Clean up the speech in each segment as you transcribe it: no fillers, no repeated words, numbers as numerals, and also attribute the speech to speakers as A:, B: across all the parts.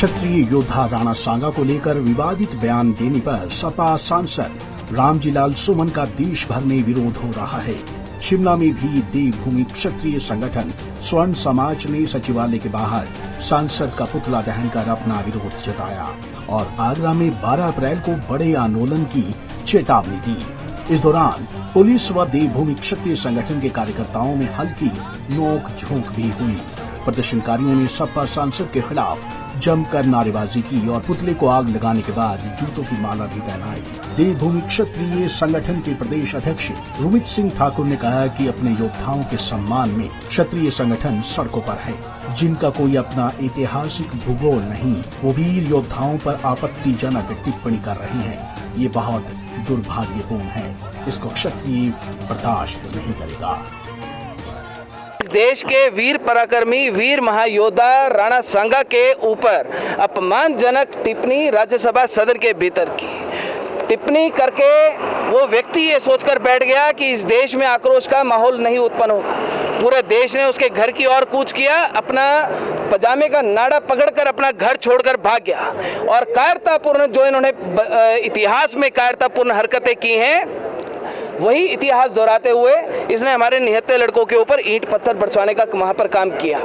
A: क्षत्रिय योद्धा राणा सांगा को लेकर विवादित बयान देने पर सपा सांसद रामजीलाल सुमन का देश भर में विरोध हो रहा है। शिमला में भी देवभूमि क्षत्रिय संगठन स्वर्ण समाज ने सचिवालय के बाहर सांसद का पुतला दहन कर अपना विरोध जताया और आगरा में 12 अप्रैल को बड़े आंदोलन की चेतावनी दी। इस दौरान पुलिस व देवभूमि क्षत्रिय संगठन के कार्यकर्ताओं में हल्की नोक-झोंक भी हुई। प्रदर्शनकारियों ने सपा सांसद के खिलाफ जमकर नारेबाजी की और पुतले को आग लगाने के बाद जूतों की माला भी पहनाई। देवभूमि क्षत्रिय संगठन के प्रदेश अध्यक्ष रुमित सिंह ठाकुर ने कहा कि अपने योद्धाओं के सम्मान में क्षत्रिय संगठन सड़कों पर है, जिनका कोई अपना ऐतिहासिक भूगोल नहीं, वो वीर योद्धाओं पर आपत्तिजनक टिप्पणी कर रहे हैं। ये बहुत दुर्भाग्यपूर्ण है, इसको क्षत्रिय बर्दाश्त नहीं करेगा।
B: देश के वीर पराक्रमी वीर महायोद्धा राणा सांगा के ऊपर अपमानजनक टिप्पणी राज्यसभा सदन के भीतर की टिप्पणी करके वो व्यक्ति ये सोचकर बैठ गया कि इस देश में आक्रोश का माहौल नहीं उत्पन्न होगा। पूरे देश ने उसके घर की ओर कूच किया, अपना पजामे का नाड़ा पकड़कर अपना घर छोड़कर भाग गया और कायरतापूर्ण जो इन्होंने इतिहास में कायरतापूर्ण हरकतें की हैं, वही इतिहास दोहराते हुए इसने हमारे निहत्थे लड़कों के ऊपर ईंट पत्थर बरसाने का वहाँ पर काम किया।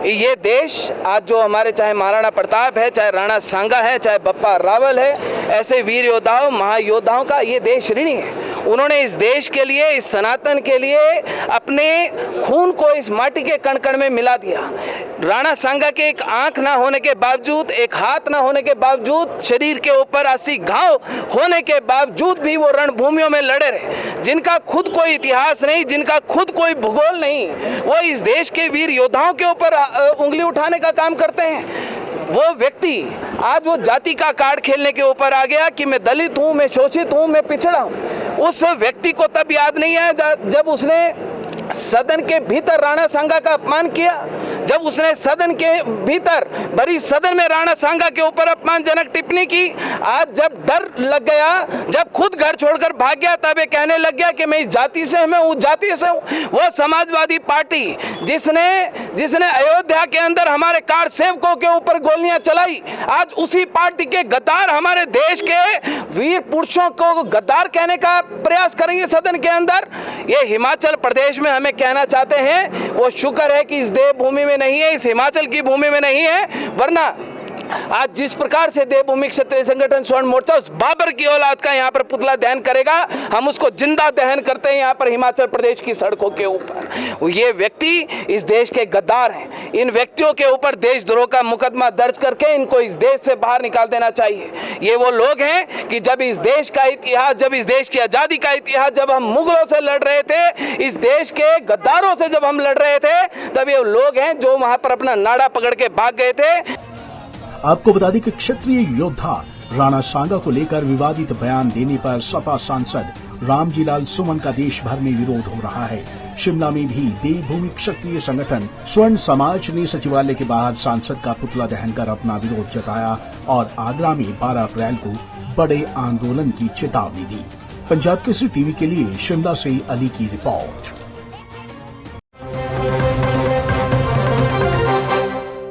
B: ये देश आज जो हमारे चाहे महाराणा प्रताप है, चाहे राणा सांगा है, चाहे बप्पा रावल है, ऐसे वीर योद्धाओं महायोद्धाओं का ये देश ऋणी है। उन्होंने इस देश के लिए, इस सनातन के लिए अपने खून को इस माटी के कण कण में मिला दिया। राणा सांगा के एक आंख ना होने के बावजूद, एक हाथ ना होने के बावजूद, शरीर के ऊपर 80 घाव होने के बावजूद भी वो रणभूमियों में लड़े रहे। जिनका खुद कोई इतिहास नहीं, जिनका खुद कोई भूगोल नहीं, वो इस देश के वीर योद्धाओं के ऊपर उंगली उठाने का काम करते हैं। वो व्यक्ति आज वो जाति का कार्ड खेलने के ऊपर आ गया कि मैं दलित हूँ, मैं शोषित हूँ, मैं पिछड़ा हूँ। उस व्यक्ति को तब याद नहीं आया जब उसने सदन के भीतर राणा सांगा का अपमान किया, जब उसने सदन के भीतर भरी सदन में राणा सांगा के ऊपर अपमानजनक टिप्पणी की। आज जब डर लग गया, जब खुद घर छोड़कर भाग गया, तब ये कहने लग गया कि मैं इस जाति से हूँ, मैं उस जाति से हूँ। वो समाजवादी पार्टी जिसने अयोध्या के अंदर हमारे कार सेवकों के ऊपर गोलियां चलाई, आज उसी पार्टी के गद्दार हमारे देश के वीर पुरुषों को गद्दार कहने का प्रयास करेंगे सदन के अंदर। ये हिमाचल प्रदेश में हमें कहना चाहते हैं, वो शुक्र है कि इस देवभूमि में नहीं है, इस हिमाचल की भूमि में नहीं है, वरना आज जिस प्रकार से देवभूमि क्षत्रिय संगठन स्वर्ण मोर्चा उस बाबर की औलाद का यहाँ पर पुतला दहन करेगा, हम उसको जिंदा दहन करते हैं यहाँ पर हिमाचल प्रदेश की सड़कों के ऊपर। ये व्यक्ति इस देश के गद्दार हैं। इन व्यक्तियों के ऊपर देशद्रोह का मुकदमा दर्ज करके इनको इस देश से बाहर निकाल देना चाहिए। ये वो लोग हैं कि जब इस देश का इतिहास, जब इस देश की आज़ादी का इतिहास, जब हम मुगलों से लड़ रहे थे, इस देश के गद्दारों से जब हम लड़ रहे थे, तब ये लोग हैं जो वहाँ पर अपना नाड़ा पकड़ के भाग गए थे।
A: आपको बता दें कि क्षत्रिय योद्धा राणा सांगा को लेकर विवादित बयान देने पर सपा सांसद रामजीलाल सुमन का देश भर में विरोध हो रहा है। शिमला में भी देवभूमि क्षत्रिय संगठन स्वर्ण समाज ने सचिवालय के बाहर सांसद का पुतला दहन कर अपना विरोध जताया और आगरा में 12 अप्रैल को बड़े आंदोलन की चेतावनी दी। पंजाब केसरी टीवी के लिए शिमला से अली की रिपोर्ट।